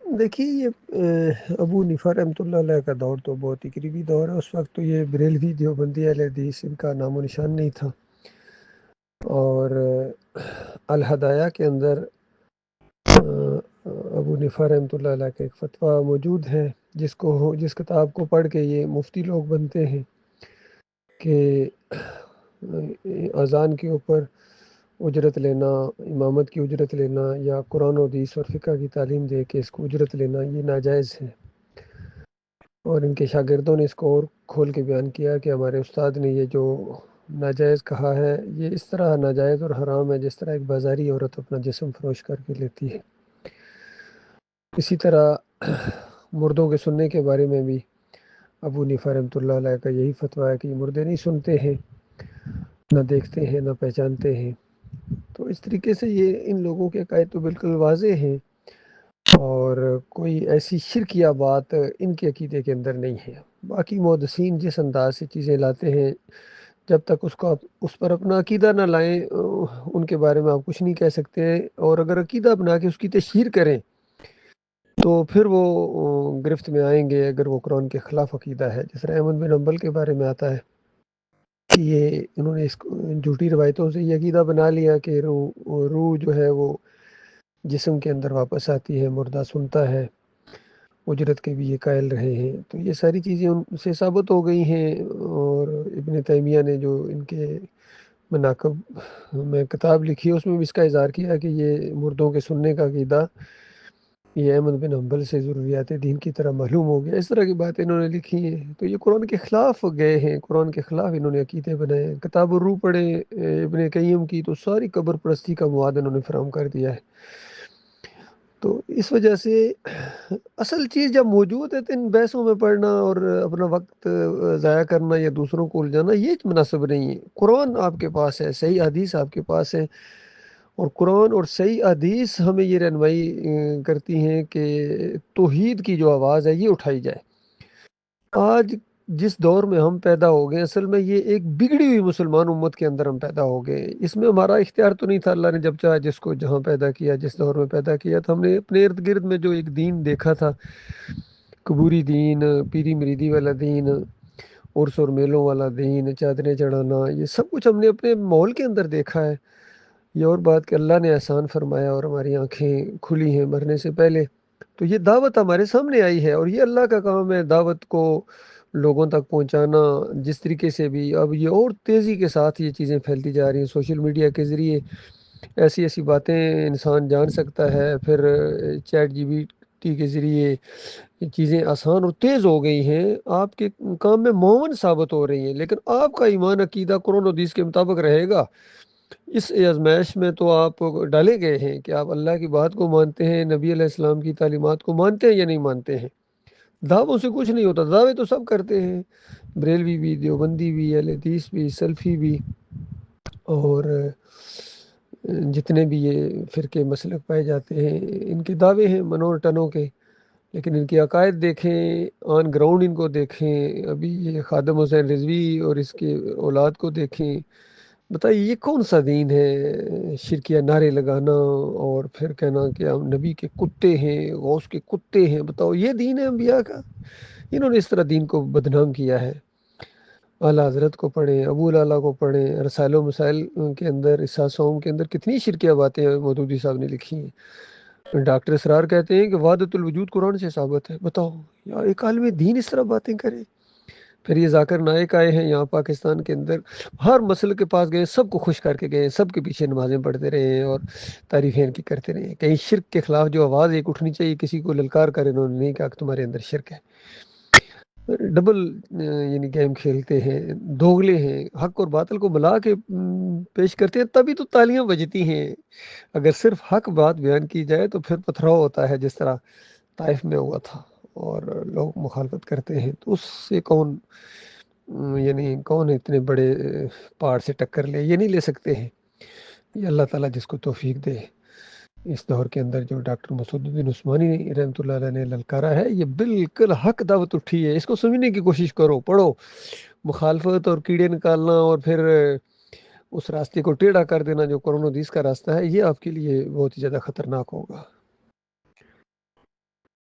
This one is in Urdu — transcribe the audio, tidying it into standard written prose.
دیکھیے یہ ابو حنیفہ رحمۃ اللہ علیہ کا دور تو بہت ہی قریبی دور ہے۔ اس وقت تو یہ بریلوی دیوبندی اہل حدیث ان کا نام و نشان نہیں تھا، اور الہدایہ کے اندر ابو حنیفہ رحمۃ اللہ علیہ کا ایک فتویٰ موجود ہے، جس کتاب کو پڑھ کے یہ مفتی لوگ بنتے ہیں کہ اذان کے اوپر اجرت لینا، امامت کی اجرت لینا، یا قرآن و حدیث اور فقہ کی تعلیم دے کے اس کو اجرت لینا، یہ ناجائز ہے۔ اور ان کے شاگردوں نے اس کو اور کھول کے بیان کیا کہ ہمارے استاد نے یہ جو ناجائز کہا ہے، یہ اس طرح ناجائز اور حرام ہے جس طرح ایک بازاری عورت اپنا جسم فروش کر کے لیتی ہے۔ اسی طرح مردوں کے سننے کے بارے میں بھی ابو حنیفہ رحمۃ اللہ علیہ کا یہی فتویٰ ہے کہ یہ مردے نہیں سنتے ہیں، نہ دیکھتے ہیں، نہ پہچانتے ہیں۔ تو اس طریقے سے یہ ان لوگوں کے عقائد تو بالکل واضح ہیں، اور کوئی ایسی شرکیہ بات ان کے عقیدے کے اندر نہیں ہے۔ باقی محدثین جس انداز سے چیزیں لاتے ہیں، جب تک اس پر اپنا عقیدہ نہ لائیں ان کے بارے میں آپ کچھ نہیں کہہ سکتے، اور اگر عقیدہ بنا کے اس کی تشہیر کریں تو پھر وہ گرفت میں آئیں گے اگر وہ قرآن کے خلاف عقیدہ ہے۔ جس طرح احمد بن حنبل کے بارے میں آتا ہے کہ یہ انہوں نے اس جھوٹی روایتوں سے یہ عقیدہ بنا لیا کہ روح جو ہے وہ جسم کے اندر واپس آتی ہے، مردہ سنتا ہے، اجرت کے بھی یہ قائل رہے ہیں۔ تو یہ ساری چیزیں ان سے ثابت ہو گئی ہیں، اور ابن تیمیہ نے جو ان کے مناقب میں کتاب لکھی ہے اس میں بھی اس کا اظہار کیا کہ یہ مردوں کے سننے کا عقیدہ یہ احمد بن حنبل سے ضروریات دین کی طرح معلوم ہو گیا۔ اس طرح کی باتیں انہوں نے لکھی ہیں، تو یہ قرآن کے خلاف گئے ہیں، قرآن کے خلاف انہوں نے عقیدے بنائے ہیں۔ کتاب الروح پڑھے ابن قیم کی، تو ساری قبر پرستی کا مواد انہوں نے فراہم کر دیا ہے۔ تو اس وجہ سے اصل چیز جب موجود ہے تو ان بحثوں میں پڑھنا اور اپنا وقت ضائع کرنا یا دوسروں کو الجھانا یہ مناسب نہیں ہے۔ قرآن آپ کے پاس ہے، صحیح حدیث آپ کے پاس ہے، اور قرآن اور صحیح حدیث ہمیں یہ رہنمائی کرتی ہیں کہ توحید کی جو آواز ہے یہ اٹھائی جائے۔ آج جس دور میں ہم پیدا ہو گئے، اصل میں یہ ایک بگڑی ہوئی مسلمان امت کے اندر ہم پیدا ہو گئے۔ اس میں ہمارا اختیار تو نہیں تھا، اللہ نے جب چاہا جس کو جہاں پیدا کیا، جس دور میں پیدا کیا، تو ہم نے اپنے ارد گرد میں جو ایک دین دیکھا تھا، قبوری دین، پیری مریدی والا دین، عرس اور میلوں والا دین، چادریں چڑھانا، یہ سب کچھ ہم نے اپنے ماحول کے اندر دیکھا ہے۔ یہ اور بات کہ اللہ نے احسان فرمایا اور ہماری آنکھیں کھلی ہیں مرنے سے پہلے، تو یہ دعوت ہمارے سامنے آئی ہے، اور یہ اللہ کا کام ہے دعوت کو لوگوں تک پہنچانا۔ جس طریقے سے بھی اب یہ اور تیزی کے ساتھ یہ چیزیں پھیلتی جا رہی ہیں، سوشل میڈیا کے ذریعے ایسی ایسی باتیں انسان جان سکتا ہے، پھر چیٹ جی بی ٹی کے ذریعے یہ چیزیں آسان اور تیز ہو گئی ہیں، آپ کے کام میں معاون ثابت ہو رہی ہیں، لیکن آپ کا ایمان عقیدہ قرآن و حدیث کے مطابق رہے گا۔ اس آزمائش میں تو آپ ڈالے گئے ہیں کہ آپ اللہ کی بات کو مانتے ہیں، نبی علیہ السلام کی تعلیمات کو مانتے ہیں یا نہیں مانتے ہیں۔ دعووں سے کچھ نہیں ہوتا، دعوے تو سب کرتے ہیں، بریلوی بھی، دیوبندی بھی، اہل حدیث بھی، سلفی بھی، اور جتنے بھی یہ فرقے مسلک پائے جاتے ہیں، ان کے دعوے ہیں منور ٹنوں کے، لیکن ان کے عقائد دیکھیں، آن گراؤنڈ ان کو دیکھیں۔ ابھی یہ خادم حسین رضوی اور اس کے اولاد کو دیکھیں، بتائیے یہ کون سا دین ہے؟ شرکیہ نعرے لگانا اور پھر کہنا کہ ہم نبی کے کتے ہیں، غوث کے کتے ہیں، بتاؤ یہ دین ہے انبیاء کا؟ انہوں نے اس طرح دین کو بدنام کیا ہے۔ اعلیٰ حضرت کو پڑھیں، ابو العلا کو پڑھیں، رسائل و مسائل کے اندر، اساسوم کے اندر کتنی شرکیہ باتیں مودودی صاحب نے لکھی ہیں۔ ڈاکٹر اسرار کہتے ہیں کہ وحدت الوجود قرآن سے ثابت ہے، بتاؤ یا ایک عالم دین اس طرح باتیں کرے؟ پھر یہ ذاکر نائک آئے ہیں یہاں پاکستان کے اندر، ہر مسئلے کے پاس گئے، سب کو خوش کر کے گئے، سب کے پیچھے نمازیں پڑھتے رہے ہیں اور تعریفیں ان کی کرتے رہے ہیں۔ کہیں شرک کے خلاف جو آواز ایک اٹھنی چاہیے، کسی کو للکار کر انہوں نے نہیں کہا کہ تمہارے اندر شرک ہے۔ ڈبل یعنی گیم کھیلتے ہیں، دوگلے ہیں، حق اور باطل کو ملا کے پیش کرتے ہیں، تبھی تو تالیاں بجتی ہیں۔ اگر صرف حق بات بیان کی جائے تو پھر پتھراؤ ہوتا ہے، جس طرح طائف میں ہوا تھا، اور لوگ مخالفت کرتے ہیں، تو اس سے یعنی کون اتنے بڑے پہاڑ سے ٹکر لے؟ یہ نہیں لے سکتے ہیں۔ یہ اللہ تعالیٰ جس کو توفیق دے۔ اس دور کے اندر جو ڈاکٹر مسعود الدین عثمانی رحمۃ اللہ علیہ نے للکارا ہے، یہ بالکل حق دعوت اٹھی ہے، اس کو سمجھنے کی کوشش کرو، پڑھو۔ مخالفت اور کیڑے نکالنا اور پھر اس راستے کو ٹیڑھا کر دینا جو قرآن و حدیث کا راستہ ہے، یہ آپ کے لیے بہت ہی زیادہ خطرناک ہوگا۔